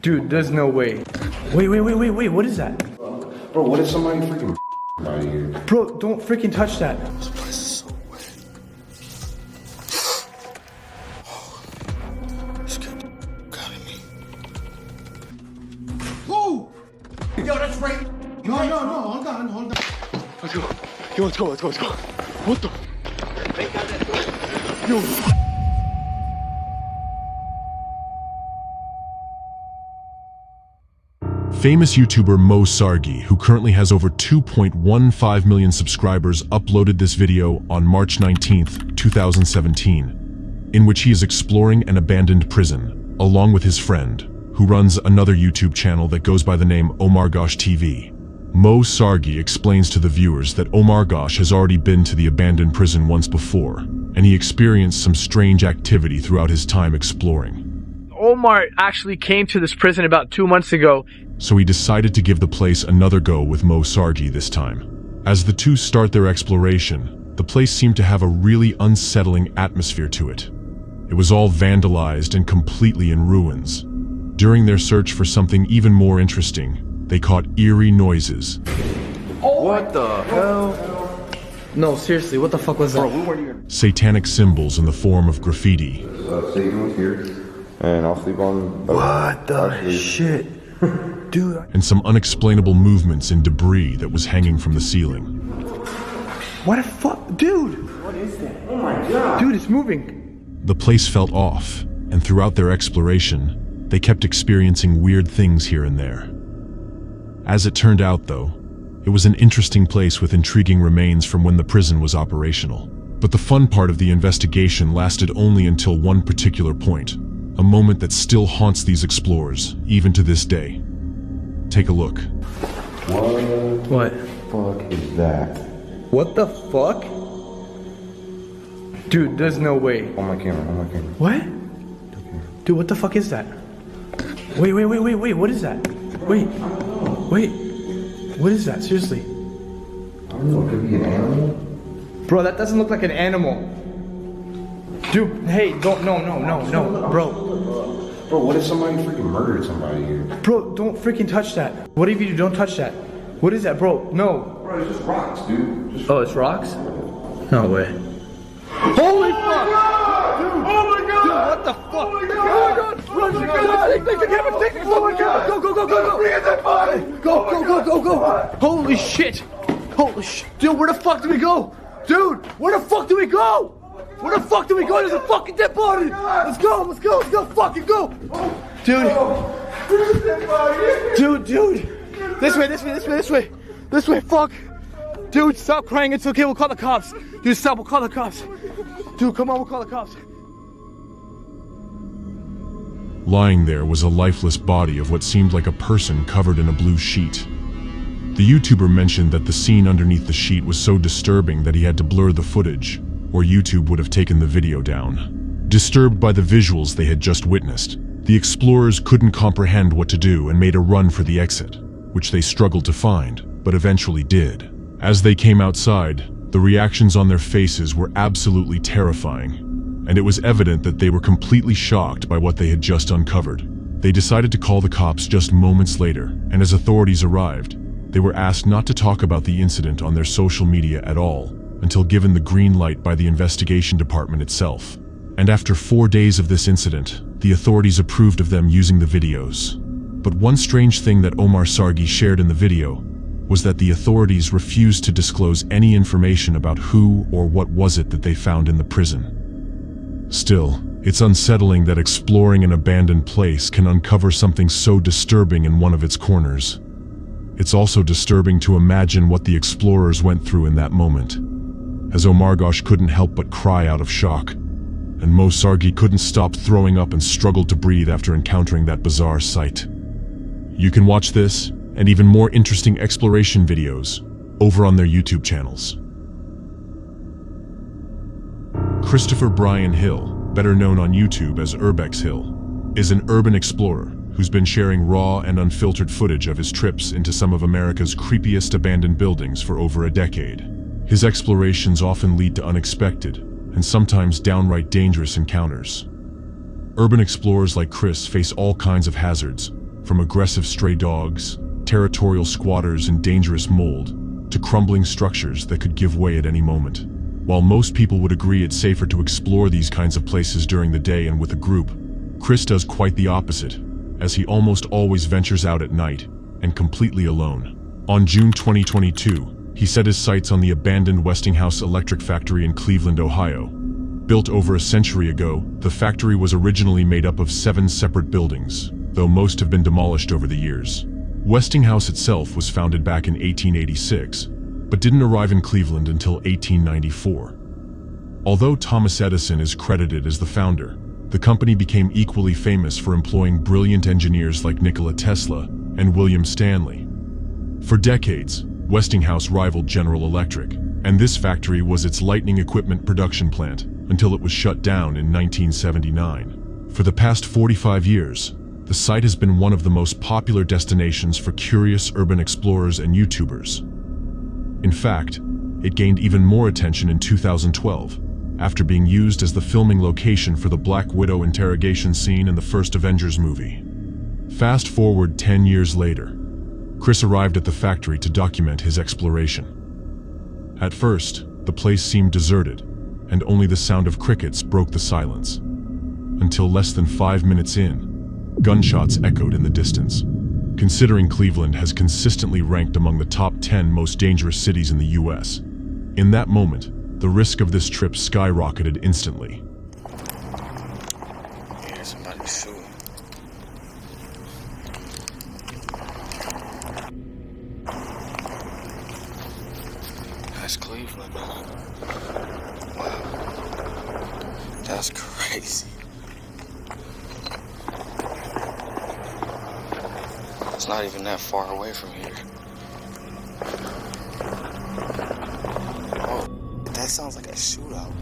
Dude, there's no way. Wait, what is that? Bro, what if somebody freaking out of here? Bro, don't freaking touch that. This place is so wet. This kid got me. Whoa! Yo, that's right. No, hold on. Let's go. Yo, let's go. What the? Yo. Famous YouTuber Mo Sargi, who currently has over 2.15 million subscribers, uploaded this video on March 19th, 2017, in which he is exploring an abandoned prison, along with his friend, who runs another YouTube channel that goes by the name Omar Gosh TV. Mo Sargi explains to the viewers that Omar Gosh has already been to the abandoned prison once before, and he experienced some strange activity throughout his time exploring. Omar actually came to this prison about 2 months ago. So he decided to give the place another go with Mo Sargi this time. As the two start their exploration, the place seemed to have a really unsettling atmosphere to it. It was all vandalized and completely in ruins. During their search for something even more interesting, they caught eerie noises. What the hell? No, seriously, what the fuck was that? Satanic symbols in the form of graffiti. Satan was here, and I'll sleep on. What the shit? Dude. And some unexplainable movements in debris that was hanging from the ceiling. What the fuck? Dude! What is that? Oh my god! Dude, it's moving! The place felt off, and throughout their exploration, they kept experiencing weird things here and there. As it turned out, though, it was an interesting place with intriguing remains from when the prison was operational. But the fun part of the investigation lasted only until one particular point, a moment that still haunts these explorers, even to this day. Take a look. What? Fuck is that? What the fuck? Dude, there's no way. On my camera. What? Dude, what the fuck is that? Wait, what is that? Wait. What is that? Seriously? I don't know, it could be an animal? Bro, that doesn't look like an animal. Dude, hey, don't, no, bro. Bro, what if somebody freaking murdered somebody here? Bro, don't freaking touch that. What if you do? Don't touch that. What is that, bro? No. Bro, it's just rocks, dude. Oh, it's rocks? No way. Holy fuck! Dude, oh my god! Dude, what the fuck? Oh my god! Oh my god! Take the camera! Take the camera! Oh my god! Go! Bring in that body! Go! Holy shit! Dude, where the fuck do we go? Dude, where the fuck do we go? Where the fuck do we go? There's a fucking dead body! Let's go! Fucking go! Dude! This way, fuck! Dude, stop crying, it's okay, we'll call the cops. Dude, stop, we'll call the cops. Dude, come on, we'll call the cops. Lying there was a lifeless body of what seemed like a person covered in a blue sheet. The YouTuber mentioned that the scene underneath the sheet was so disturbing that he had to blur the footage, or YouTube would have taken the video down. Disturbed by the visuals they had just witnessed, the explorers couldn't comprehend what to do and made a run for the exit, which they struggled to find, but eventually did. As they came outside, the reactions on their faces were absolutely terrifying, and it was evident that they were completely shocked by what they had just uncovered. They decided to call the cops just moments later, and as authorities arrived, they were asked not to talk about the incident on their social media at all, until given the green light by the investigation department itself. And after 4 days of this incident, the authorities approved of them using the videos. But one strange thing that Omar Sargi shared in the video was that the authorities refused to disclose any information about who or what was it that they found in the prison. Still, it's unsettling that exploring an abandoned place can uncover something so disturbing in one of its corners. It's also disturbing to imagine what the explorers went through in that moment, as Omar Gosh couldn't help but cry out of shock, and Mo Sargi couldn't stop throwing up and struggled to breathe after encountering that bizarre sight. You can watch this and even more interesting exploration videos over on their YouTube channels. Christopher Brian Hill, better known on YouTube as Urbex Hill, is an urban explorer who's been sharing raw and unfiltered footage of his trips into some of America's creepiest abandoned buildings for over a decade. His explorations often lead to unexpected and sometimes downright dangerous encounters. Urban explorers like Chris face all kinds of hazards, from aggressive stray dogs, territorial squatters, and dangerous mold, to crumbling structures that could give way at any moment. While most people would agree it's safer to explore these kinds of places during the day and with a group, Chris does quite the opposite, as he almost always ventures out at night, and completely alone. On June 2022, he set his sights on the abandoned Westinghouse electric factory in Cleveland, Ohio. Built over a century ago, the factory was originally made up of 7 separate buildings, though most have been demolished over the years. Westinghouse itself was founded back in 1886, but didn't arrive in Cleveland until 1894. Although Thomas Edison is credited as the founder, the company became equally famous for employing brilliant engineers like Nikola Tesla and William Stanley. For decades, Westinghouse rivaled General Electric, and this factory was its lighting equipment production plant until it was shut down in 1979. For the past 45 years, the site has been one of the most popular destinations for curious urban explorers and YouTubers. In fact, it gained even more attention in 2012, after being used as the filming location for the Black Widow interrogation scene in the first Avengers movie. Fast forward 10 years later, Chris arrived at the factory to document his exploration. At first, the place seemed deserted, and only the sound of crickets broke the silence. Until less than 5 minutes in, gunshots echoed in the distance. Considering Cleveland has consistently ranked among the top 10 most dangerous cities in the US, in that moment, the risk of this trip skyrocketed instantly. Yeah, somebody's shooting. That's Cleveland, man. Wow. That's crazy. It's not even that far away from here. That sounds like a shootout.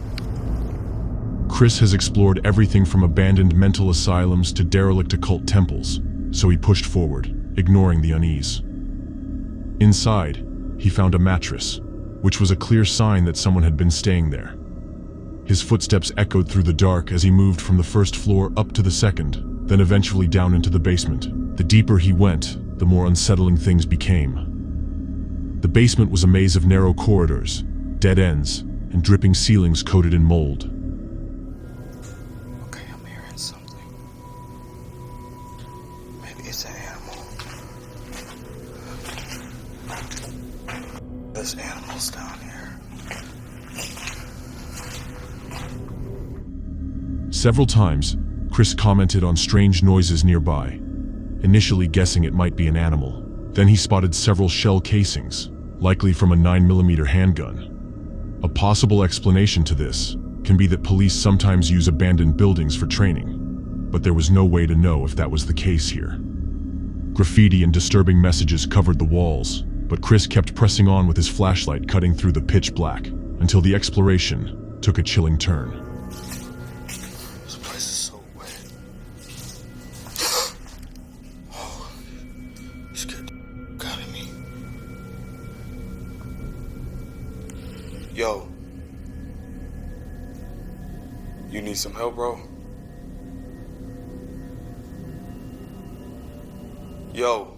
Chris has explored everything from abandoned mental asylums to derelict occult temples, so he pushed forward, ignoring the unease. Inside, he found a mattress, which was a clear sign that someone had been staying there. His footsteps echoed through the dark as he moved from the first floor up to the second, then eventually down into the basement. The deeper he went, the more unsettling things became. The basement was a maze of narrow corridors, dead ends, and dripping ceilings coated in mold. Okay, I'm hearing something. Maybe it's an animal. There's animals down here. Several times, Chris commented on strange noises nearby, initially guessing it might be an animal. Then he spotted several shell casings, likely from a 9mm handgun. A possible explanation to this can be that police sometimes use abandoned buildings for training, but there was no way to know if that was the case here. Graffiti and disturbing messages covered the walls, but Chris kept pressing on with his flashlight cutting through the pitch black until the exploration took a chilling turn. This place is so wet. Oh, you scared the out of me. Yo. You need some help, bro? Yo.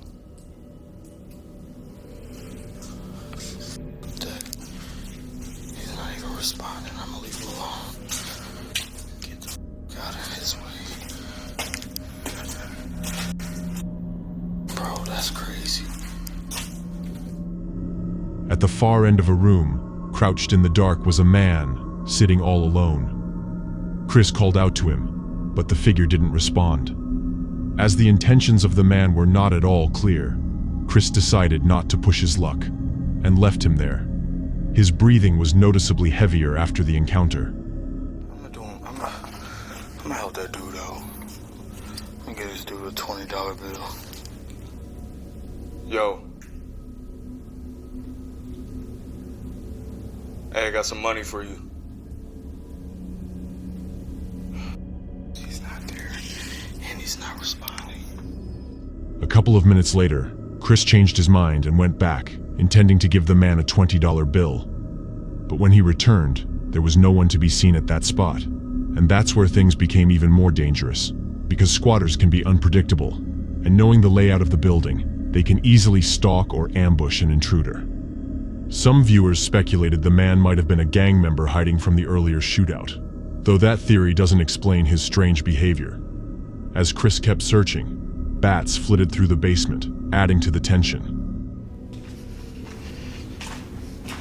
He's not even responding. I'm gonna leave him alone. Get the f out of his way. Bro, that's crazy. At the far end of a room, crouched in the dark, was a man, sitting all alone. Chris called out to him, but the figure didn't respond. As the intentions of the man were not at all clear, Chris decided not to push his luck, and left him there. His breathing was noticeably heavier after the encounter. I'm gonna help that dude out. I'm gonna get this dude a $20 bill. Yo. Hey, I got some money for you. He's not there, and he's not responding. A couple of minutes later, Chris changed his mind and went back, intending to give the man a $20 bill. But when he returned, there was no one to be seen at that spot. And that's where things became even more dangerous, because squatters can be unpredictable, and knowing the layout of the building, they can easily stalk or ambush an intruder. Some viewers speculated the man might have been a gang member hiding from the earlier shootout, though that theory doesn't explain his strange behavior. As Chris kept searching, bats flitted through the basement, adding to the tension.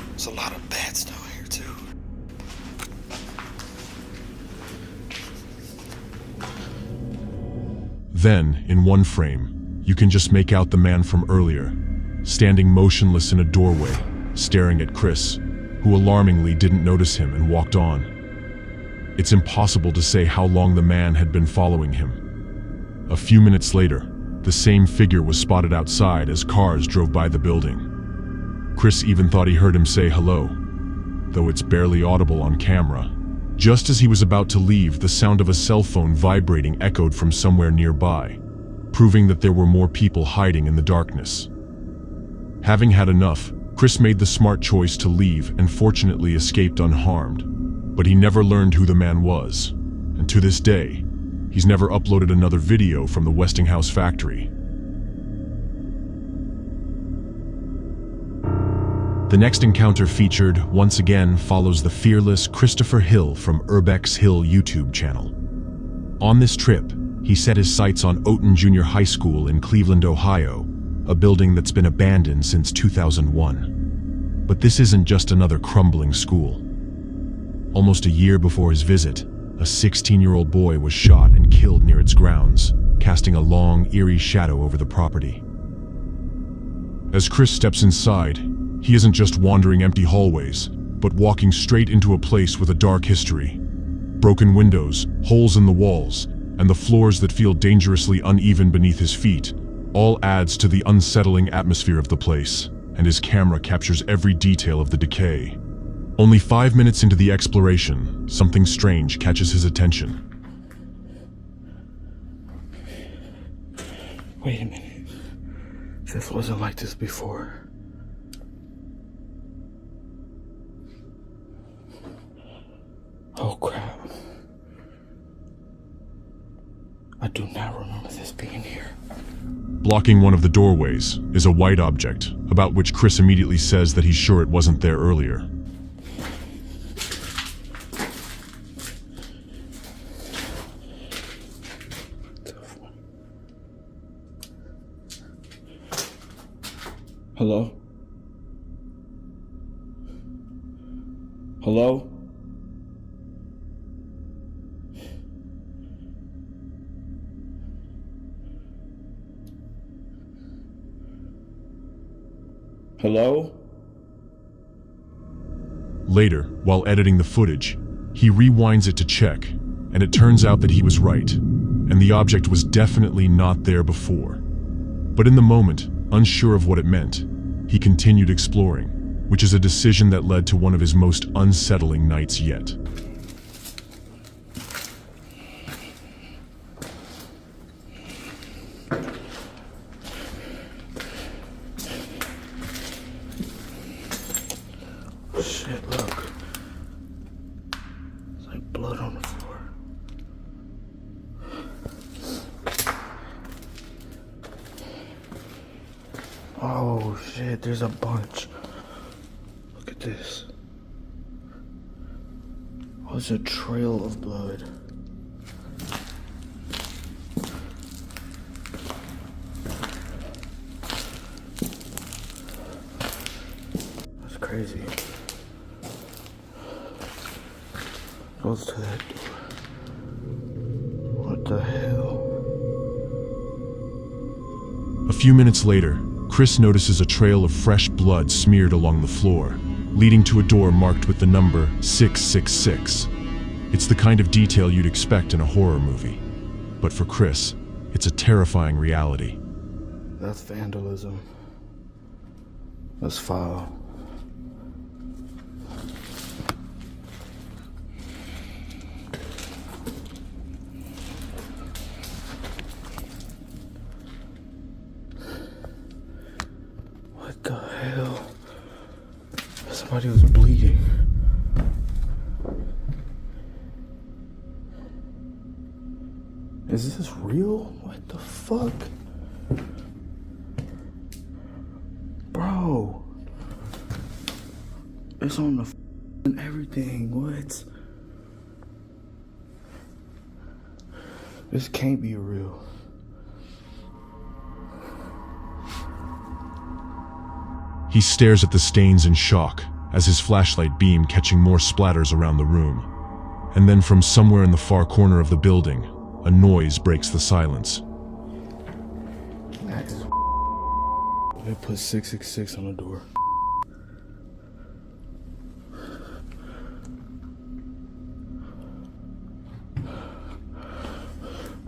There's a lot of bats down here, too. Then, in one frame, you can just make out the man from earlier, standing motionless in a doorway, staring at Chris, who alarmingly didn't notice him and walked on. It's impossible to say how long the man had been following him. A few minutes later, the same figure was spotted outside as cars drove by the building. Chris even thought he heard him say hello, though it's barely audible on camera. Just as he was about to leave, the sound of a cell phone vibrating echoed from somewhere nearby, proving that there were more people hiding in the darkness. Having had enough, Chris made the smart choice to leave and fortunately escaped unharmed, but he never learned who the man was, and to this day, he's never uploaded another video from the Westinghouse factory. The next encounter featured, once again, follows the fearless Christopher Hill from Urbex Hill YouTube channel. On this trip, he set his sights on Oaten Junior High School in Cleveland, Ohio, a building that's been abandoned since 2001. But this isn't just another crumbling school. Almost a year before his visit, a 16-year-old boy was shot and killed near its grounds, casting a long, eerie shadow over the property. As Chris steps inside, he isn't just wandering empty hallways, but walking straight into a place with a dark history. Broken windows, holes in the walls, and the floors that feel dangerously uneven beneath his feet all adds to the unsettling atmosphere of the place, and his camera captures every detail of the decay. Only 5 minutes into the exploration, something strange catches his attention. Wait a minute. This wasn't like this before. Oh crap. I do not remember this being here. Blocking one of the doorways is a white object, about which Chris immediately says that he's sure it wasn't there earlier. Hello? Hello? Hello? Later, while editing the footage, he rewinds it to check, and it turns out that he was right, and the object was definitely not there before. But in the moment, unsure of what it meant, he continued exploring, which is a decision that led to one of his most unsettling nights yet. Shit, look. It's like blood on the floor. Oh shit, there's a bunch. Look at this. Oh, there's a trail of blood. That's crazy. Goes to that door. What the hell? A few minutes later, Chris notices a trail of fresh blood smeared along the floor, leading to a door marked with the number 666. It's the kind of detail you'd expect in a horror movie. But for Chris, it's a terrifying reality. That's vandalism. That's foul. What the hell? Somebody was bleeding. Is this real? What the fuck? It's on the and everything. What? This can't be real. He stares at the stains in shock as his flashlight beam catching more splatters around the room. And then from somewhere in the far corner of the building, a noise breaks the silence. They put 666 on the door.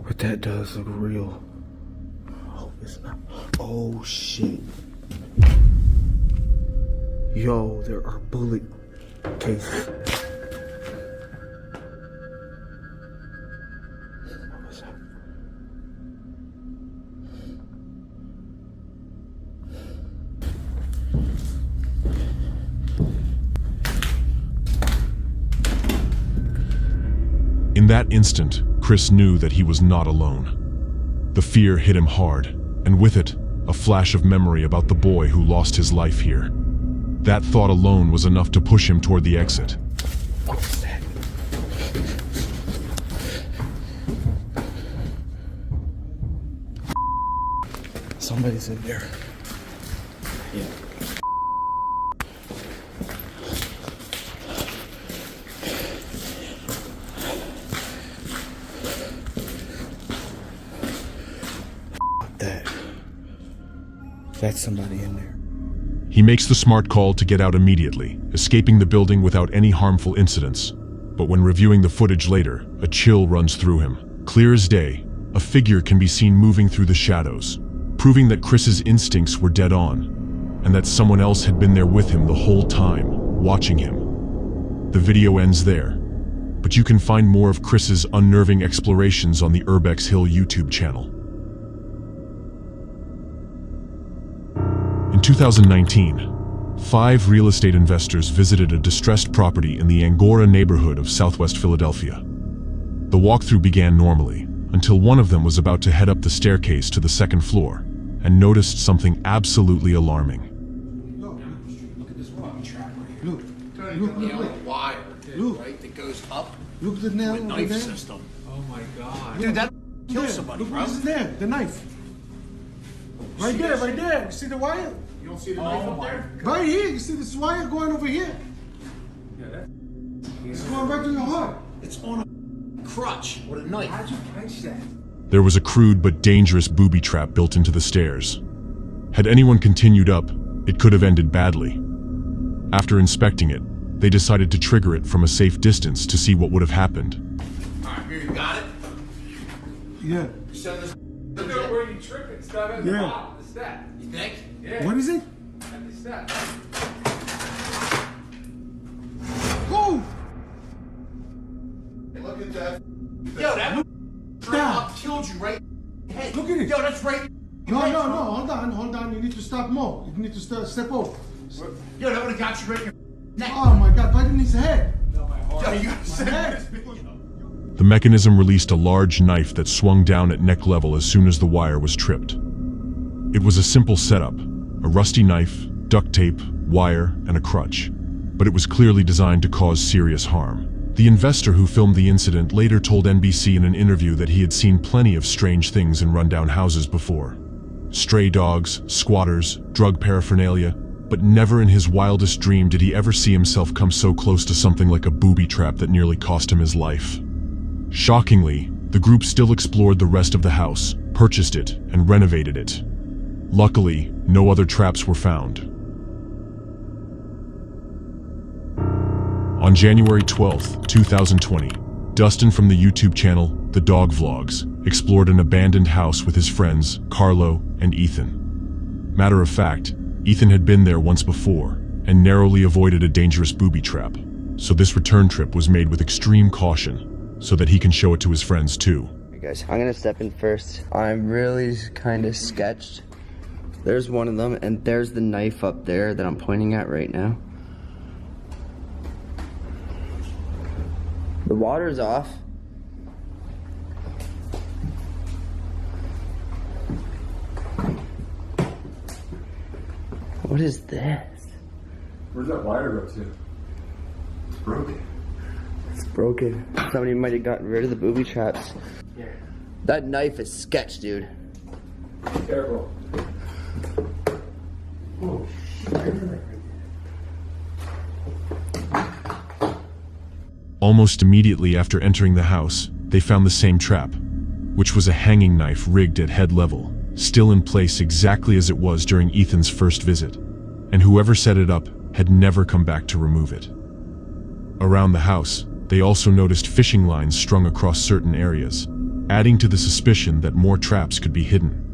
But that does look real. I hope it's not. Oh shit. Yo, there are bullet cases. What's that? In that instant, Chris knew that he was not alone. The fear hit him hard, and with it, a flash of memory about the boy who lost his life here. That thought alone was enough to push him toward the exit. What's that? Somebody's in there. Yeah. That's somebody in there. He makes the smart call to get out immediately, escaping the building without any harmful incidents. But when reviewing the footage later, a chill runs through him. Clear as day, a figure can be seen moving through the shadows, proving that Chris's instincts were dead on, and that someone else had been there with him the whole time, watching him. The video ends there, but you can find more of Chris's unnerving explorations on the Urbex Hill YouTube channel. In 2019, 5 real estate investors visited a distressed property in the Angora neighborhood of southwest Philadelphia. The walkthrough began normally, until one of them was about to head up the staircase to the second floor, and noticed something absolutely alarming. Look at this fucking trap right here. Look, nail wire, right, that goes up Look at the nail to a over knife there. system. Oh my god. Dude, that There. kills somebody, Look bro. what's there, the knife. Right there, right there. You see the wire? You don't see the knife up there? Right here. You see this wire going over here? It's going right to your heart. It's on a crutch with a knife. How'd you catch that? There was a crude but dangerous booby trap built into the stairs. Had anyone continued up, it could have ended badly. After inspecting it, they decided to trigger it from a safe distance to see what would have happened. Alright, here, you got it? Yeah. You send this Where you tripping? It's not at the Yeah. bottom. It's that. you think? Yeah. What is it? At the step. Oh! Hey, look at that. Yo, that straight up killed you right in the head. Look at it. Yo, that's right. No. Hold on. You need to stop more. You need to step over. Yo, that would have got you right in your neck. Oh my God! Right in his head. Yo, you gotta send head. this video. The mechanism released a large knife that swung down at neck level as soon as the wire was tripped. It was a simple setup, a rusty knife, duct tape, wire, and a crutch. But it was clearly designed to cause serious harm. The investor who filmed the incident later told NBC in an interview that he had seen plenty of strange things in rundown houses before. Stray dogs, squatters, drug paraphernalia, but never in his wildest dream did he ever see himself come so close to something like a booby trap that nearly cost him his life. Shockingly, the group still explored the rest of the house, purchased it, and renovated it. Luckily, no other traps were found. On January 12, 2020, Dustin from the YouTube channel The Dog Vlogs explored an abandoned house with his friends Carlo and Ethan. Matter of fact, Ethan had been there once before and narrowly avoided a dangerous booby trap, so this return trip was made with extreme caution so that he can show it to his friends too. Alright guys, I'm gonna step in first. I'm really kind of sketched. There's one of them, and there's the knife up there that I'm pointing at right now. The water's off. What is this? Where's that wire go to? It's broken. It's broken. Somebody might have gotten rid of the booby traps. Here. That knife is sketch, dude. Careful. Oh, shit. Almost immediately after entering the house, they found the same trap, which was a hanging knife rigged at head level, still in place exactly as it was during Ethan's first visit, and whoever set it up had never come back to remove it. Around the house, they also noticed fishing lines strung across certain areas, adding to the suspicion that more traps could be hidden.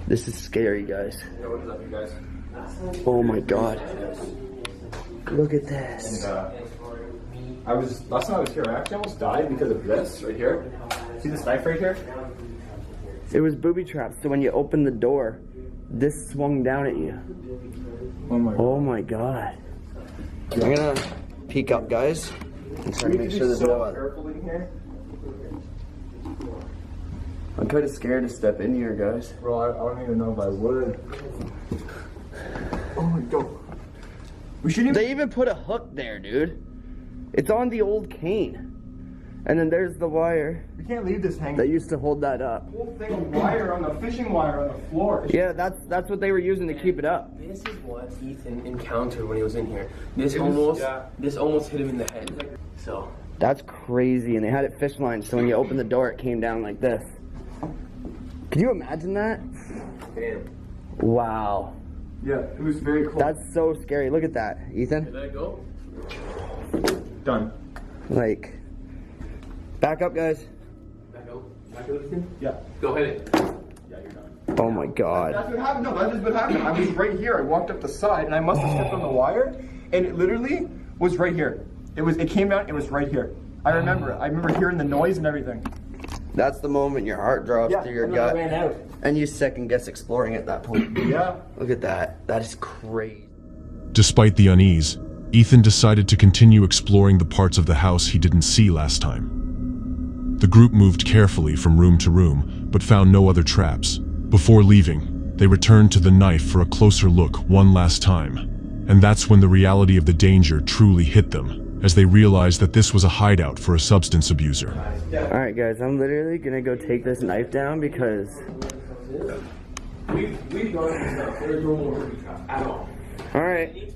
This is scary, guys. Yo, what is up, you guys? Oh my god. Look at this. And, last time I was here, I actually almost died because of this right here. See this knife right here? It was booby traps, so when you opened the door, this swung down at you. Oh my god. Oh my god. I'm gonna peek up, guys, and try to make sure there's no other. Careful in here. I'm kind of scared to step in here, guys. Bro, I don't even know if I would. Oh my god. We shouldn't even... They even put a hook there, dude. It's on the old cane. And then there's the wire We can't leave this hanging. that used to hold that up. Whole thing of wire on the fishing wire on the floor. Yeah, that's what they were using to keep it up. This is what Ethan encountered when he was in here. This almost hit him in the head. So That's crazy, and they had it fish lined, so when you open the door, it came down like this. Can you imagine that? Damn. Wow. Yeah, it was very cool. That's so scary. Look at that, Ethan. let it go. Done. Like, back up, guys. Back out. Back out, Ethan. Yeah. Go ahead. Yeah, you're done. Oh my god. That's what happened. No, that is what happened. I was right here. I walked up the side, and I must have stepped on the wire, and it literally was right here. It came out. It was right here. I remember it. I remember hearing the noise and everything. That's the moment your heart drops through your and then gut. I ran out. And you second guess exploring at that point. Yeah. Look at that. That is crazy. Despite the unease, Ethan decided to continue exploring the parts of the house he didn't see last time. The group moved carefully from room to room, but found no other traps. Before leaving, they returned to the knife for a closer look one last time. And that's when the reality of the danger truly hit them, as they realized that this was a hideout for a substance abuser. Alright guys, I'm literally gonna go take this knife down because... We've gone through stuff. There's no more booby trap at all. Alright,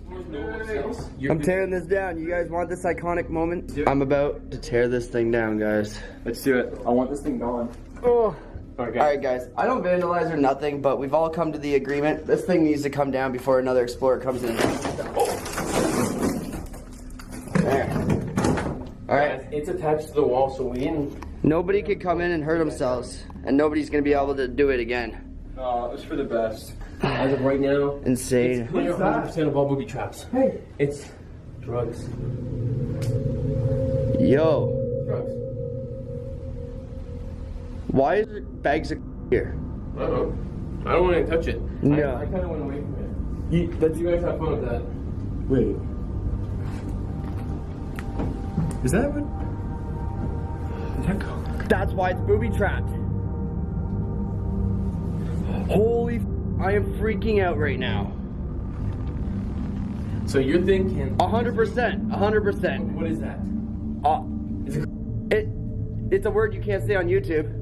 I'm tearing this down. You guys want this iconic moment? I'm about to tear this thing down, guys. Let's do it. I want this thing gone. Oh. Okay. Alright guys, I don't vandalize or nothing, but we've all come to the agreement. This thing needs to come down before another explorer comes in. There. Alright. It's attached to the wall, so we didn't. Nobody could come in and hurt themselves, and nobody's gonna be able to do it again. No, it was for the best. As of right now, Insane. 100% of all booby traps. Hey. It's drugs. Yo, Drugs. why is there bags of here? I don't know. I don't want to touch it. No. I kind of went away from it. You guys have fun with that. Wait. Is that what? Did that go? That's why it's booby trapped. Holy I am freaking out right now. So you're thinking 100%, 100%. What is that? It's a word you can't say on YouTube.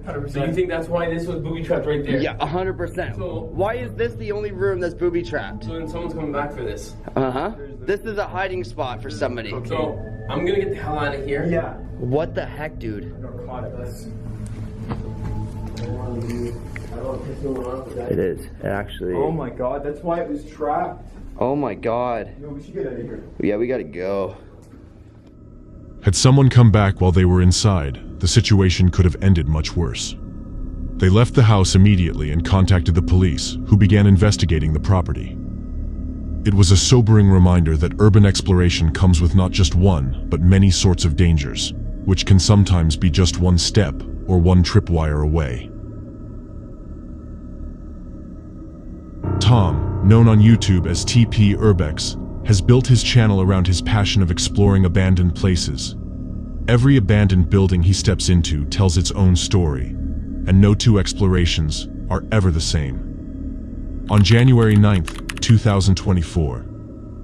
100%. So you think that's why this was booby trapped right there? Yeah, 100%. So- Why is this the only room that's booby trapped? So then someone's coming back for this. Uh-huh. This is a hiding spot for somebody. So I'm gonna get the hell out of here. Yeah. What the heck, dude? It is. It actually. Oh my god, that's why it was trapped. Oh my god. No, we should get out of here. Yeah, we gotta go. Had someone come back while they were inside, the situation could have ended much worse. They left the house immediately and contacted the police, who began investigating the property. It was a sobering reminder that urban exploration comes with not just one, but many sorts of dangers, which can sometimes be just one step or one tripwire away. Tom, known on YouTube as TP Urbex, has built his channel around his passion of exploring abandoned places. Every abandoned building he steps into tells its own story, and no two explorations are ever the same. On January 9th, 2024,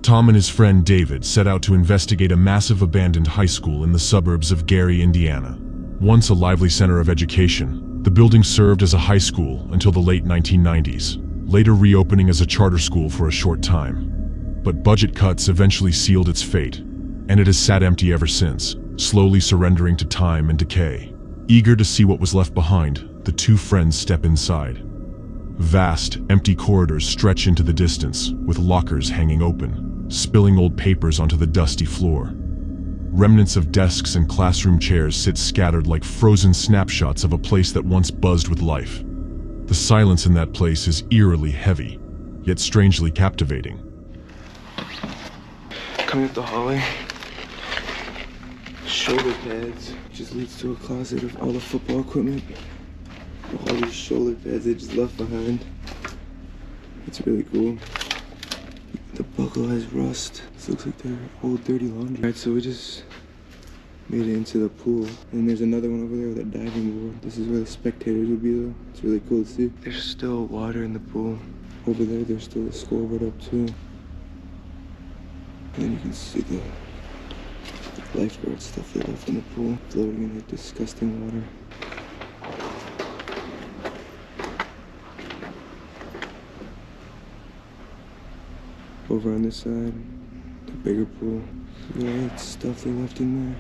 Tom and his friend David set out to investigate a massive abandoned high school in the suburbs of Gary, Indiana. Once a lively center of education, the building served as a high school until the late 1990s, later reopening as a charter school for a short time. But budget cuts eventually sealed its fate, and it has sat empty ever since, slowly surrendering to time and decay. Eager to see what was left behind, the two friends step inside. Vast, empty corridors stretch into the distance, with lockers hanging open, spilling old papers onto the dusty floor. Remnants of desks and classroom chairs sit scattered like frozen snapshots of a place that once buzzed with life. The silence in that place is eerily heavy, yet strangely captivating. Coming up the hallway, shoulder pads just leads to a closet of all the football equipment. All these shoulder pads they just left behind. It's really cool. The buckle has rust. This looks like they're old dirty laundry. Alright, so we just made it into the pool. And there's another one over there with a diving board. This is where the spectators would be though. It's really cool to see. There's still water in the pool. Over there, there's still a scoreboard up too. And then you can see the lifeguard stuff they left in the pool, floating in the disgusting water. Over on this side, the bigger pool. Look at all that stuff they left in there.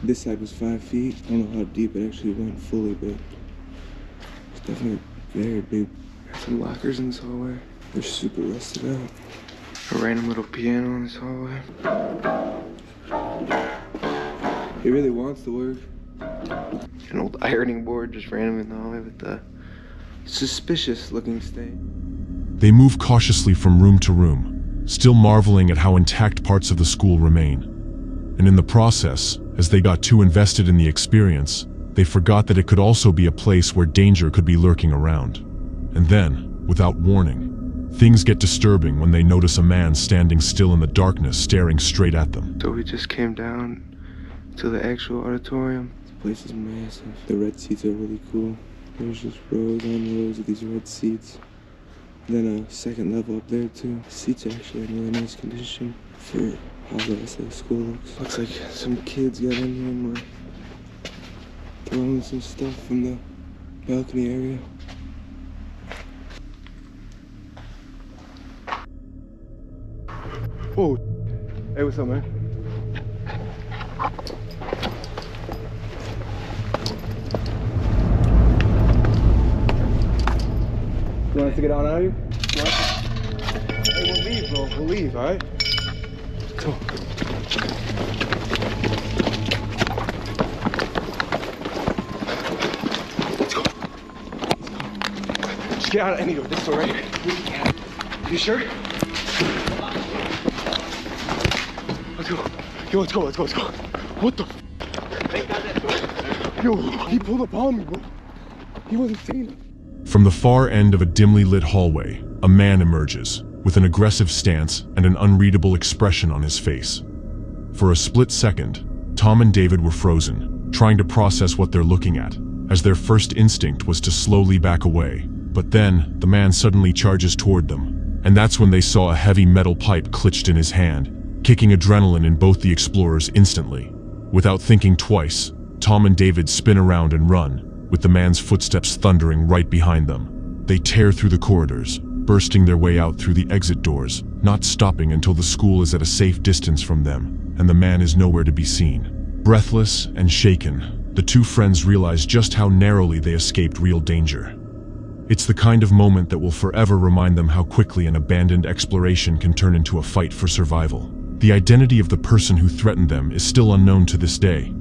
This side was 5 feet. I don't know how deep it actually went fully, but it's definitely very big. There's some lockers in this hallway. They're super rusted out. A random little piano in this hallway. He really wants to work. An old ironing board just random in the hallway with the suspicious looking stain. They move cautiously from room to room, still marveling at how intact parts of the school remain. And in the process, as they got too invested in the experience, they forgot that it could also be a place where danger could be lurking around. And then, without warning, things get disturbing when they notice a man standing still in the darkness staring straight at them. So we just came down to the actual auditorium. This place is massive. The red seats are really cool. There's just rows on rows of these red seats. Then a second level up there too. The seats are actually in really nice condition for how the rest of the school looks. Looks like some kids got in here and were throwing some stuff from the balcony area. Oh, hey, what's up, man? You want us to get on out of here? Hey, we'll leave, bro. We'll leave, all right? Come on. Let's go. Just get out of any door. This door right here. You sure? Let's go. Yo, let's go, let's go, let's go. What the f? Yo, he pulled up on me, bro. He wasn't saying it. From the far end of a dimly lit hallway, a man emerges, with an aggressive stance and an unreadable expression on his face. For a split second, Tom and David were frozen, trying to process what they're looking at, as their first instinct was to slowly back away. But then, the man suddenly charges toward them, and that's when they saw a heavy metal pipe clutched in his hand, kicking adrenaline in both the explorers instantly. Without thinking twice, Tom and David spin around and run, with the man's footsteps thundering right behind them. They tear through the corridors, bursting their way out through the exit doors, not stopping until the school is at a safe distance from them, and the man is nowhere to be seen. Breathless and shaken, the two friends realize just how narrowly they escaped real danger. It's the kind of moment that will forever remind them how quickly an abandoned exploration can turn into a fight for survival. The identity of the person who threatened them is still unknown to this day,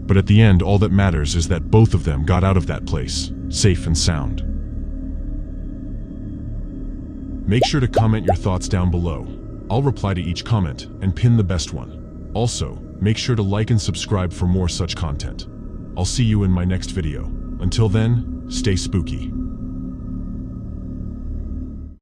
but at the end all that matters is that both of them got out of that place, safe and sound. Make sure to comment your thoughts down below. I'll reply to each comment and pin the best one. Also, make sure to like and subscribe for more such content. I'll see you in my next video. Until then, stay spooky.